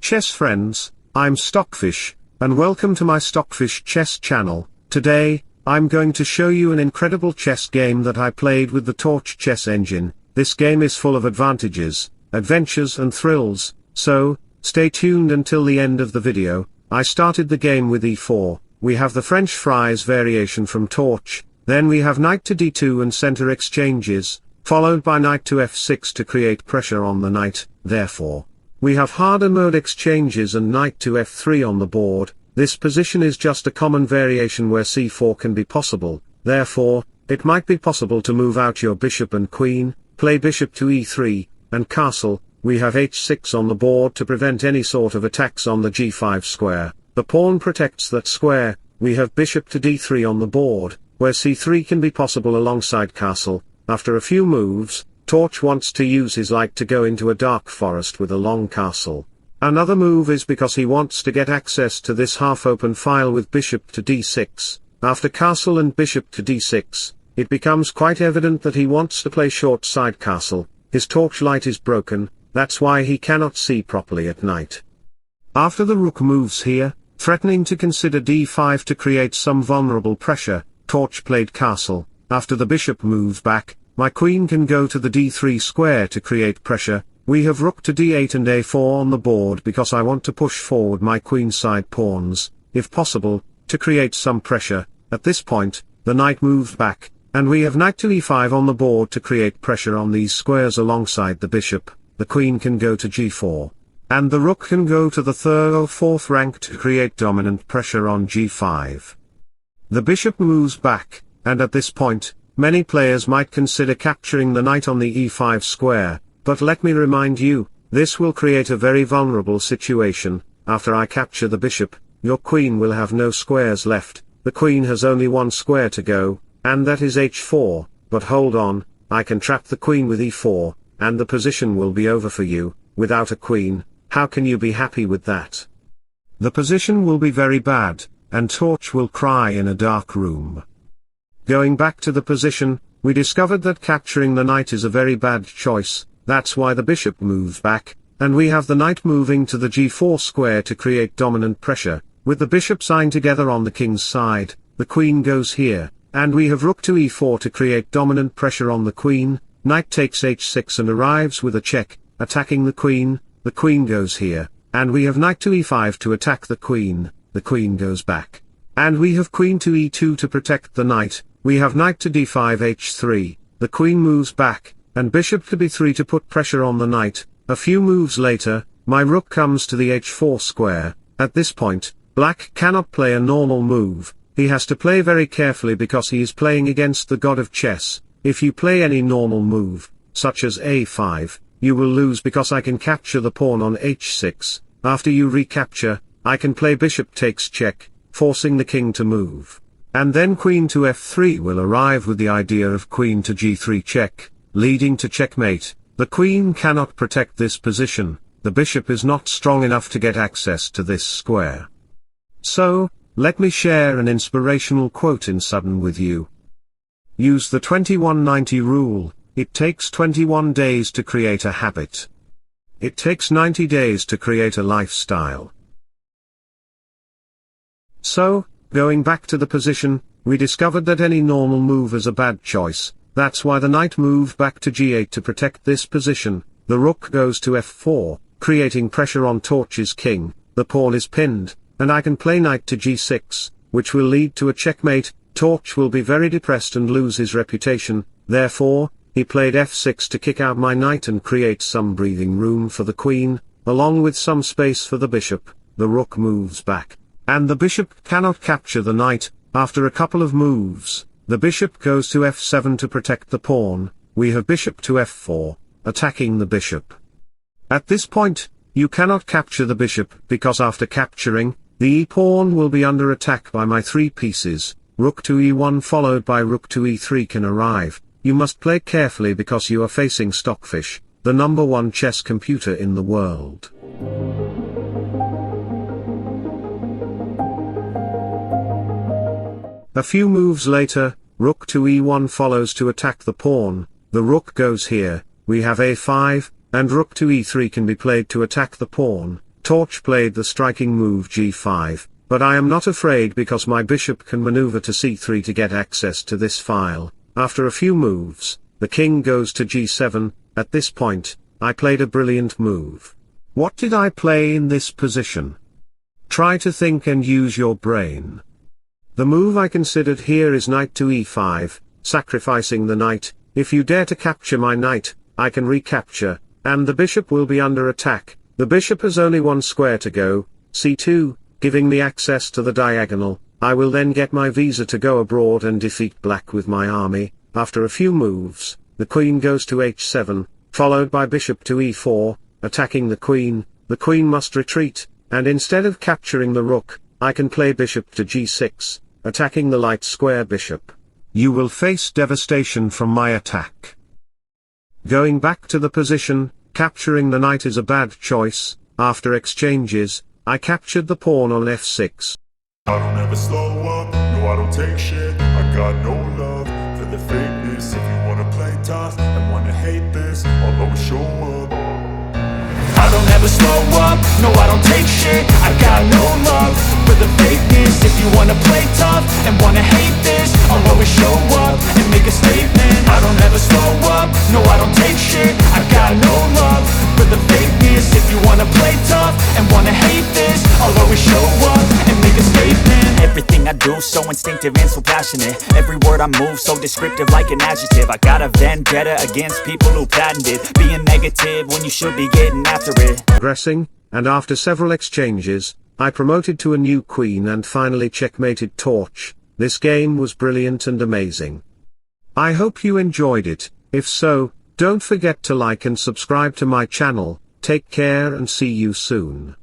chess friends, I'm Stockfish, and welcome to my Stockfish chess channel. Today, I'm going to show you an incredible chess game that I played with the Torch chess engine. This game is full of advantages, adventures and thrills, so, stay tuned until the end of the video. I started the game with e4, we have the French fries variation from Torch, then we have knight to d2 and center exchanges, followed by knight to f6 to create pressure on the knight. Therefore, we have harder mode exchanges and knight to f3 on the board. This position is just a common variation where c4 can be possible, therefore, it might be possible to move out your bishop and queen, play bishop to e3, and castle. We have h6 on the board to prevent any sort of attacks on the g5 square. The pawn protects that square. We have bishop to d3 on the board, where c3 can be possible alongside castle. After a few moves, Torch wants to use his light to go into a dark forest with a long castle. Another move is because he wants to get access to this half-open file with bishop to d6. After castle and bishop to d6, it becomes quite evident that he wants to play short side castle. His torch light is broken, that's why he cannot see properly at night. After the rook moves here, threatening to consider d5 to create some vulnerable pressure, Torch played castle. After the bishop moves back, my queen can go to the d3 square to create pressure. We have rook to d8 and a4 on the board because I want to push forward my queenside pawns, if possible, to create some pressure. At this point, the knight moves back, and we have knight to e5 on the board to create pressure on these squares alongside the bishop. The queen can go to g4, and the rook can go to the third or fourth rank to create dominant pressure on g5. The bishop moves back, and at this point, many players might consider capturing the knight on the e5 square, but let me remind you, this will create a very vulnerable situation. After I capture the bishop, your queen will have no squares left. The queen has only one square to go, and that is h4, but hold on, I can trap the queen with e4, and the position will be over for you. Without a queen, how can you be happy with that? The position will be very bad, and Torch will cry in a dark room. Going back to the position, we discovered that capturing the knight is a very bad choice. That's why the bishop moves back, and we have the knight moving to the g4 square to create dominant pressure. With the bishop signed together on the king's side, the queen goes here, and we have rook to e4 to create dominant pressure on the queen. Knight takes h6 and arrives with a check, attacking the queen goes here, and we have knight to e5 to attack the queen goes back. And we have queen to e2 to protect the knight. We have knight to d5 h3, the queen moves back, and bishop to b3 to put pressure on the knight. A few moves later, my rook comes to the h4 square. At this point, black cannot play a normal move. He has to play very carefully because he is playing against the god of chess. If you play any normal move, such as a5, you will lose because I can capture the pawn on h6. After you recapture, I can play bishop takes check, forcing the king to move. And then queen to f3 will arrive with the idea of queen to g3 check, leading to checkmate. The queen cannot protect this position. The bishop is not strong enough to get access to this square. So, let me share an inspirational quote in sudden with you. Use the 21-90 rule. It takes 21 days to create a habit. It takes 90 days to create a lifestyle. So, going back to the position, we discovered that any normal move is a bad choice. That's why the knight moved back to g8 to protect this position. The rook goes to f4, creating pressure on Torch's king. The pawn is pinned, and I can play knight to g6, which will lead to a checkmate. Torch will be very depressed and lose his reputation. Therefore, he played f6 to kick out my knight and create some breathing room for the queen, along with some space for the bishop. The rook moves back, and the bishop cannot capture the knight. After a couple of moves, the bishop goes to f7 to protect the pawn. We have bishop to f4, attacking the bishop. At this point, you cannot capture the bishop because after capturing, the e-pawn will be under attack by my three pieces. Rook to e1 followed by rook to e3 can arrive. You must play carefully because you are facing Stockfish, the #1 chess computer in the world. A few moves later, rook to e1 follows to attack the pawn. The rook goes here, we have a5, and rook to e3 can be played to attack the pawn. Torch played the striking move g5, but I am not afraid because my bishop can maneuver to c3 to get access to this file. After a few moves, the king goes to g7. At this point, I played a brilliant move. What did I play in this position? Try to think and use your brain. The move I considered here is knight to e5, sacrificing the knight. If you dare to capture my knight, I can recapture, and the bishop will be under attack. The bishop has only one square to go, c2, giving me access to the diagonal. I will then get my visa to go abroad and defeat black with my army. After a few moves, the queen goes to h7, followed by bishop to e4, attacking the queen. The queen must retreat, and instead of capturing the rook, I can play bishop to g6, attacking the light square bishop. You will face devastation from my attack. Going back to the position, capturing the knight is a bad choice. After exchanges, I captured the pawn on f6. I don't ever slow up, no I don't take shit. I got no love for the fakeness. If you wanna play tough and wanna hate this, I'll always show up. I don't ever slow up, no I don't take shit. I got no love for the fakeness. If you wanna play tough and wanna hate this, I'll always show up and make a statement. I don't ever slow up, no I don't take shit. I got no love for the fakeness. If you wanna play tough and wanna hate this, I'll always show up and make a statement. Everything I do so instinctive and so passionate. Every word I move so descriptive like an adjective. I got a vendetta against people who patented being negative when you should be getting after it. Progressing, and after several exchanges, I promoted to a new queen and finally checkmated Torch. This game was brilliant and amazing. I hope you enjoyed it. If so, don't forget to like and subscribe to my channel. Take care and see you soon.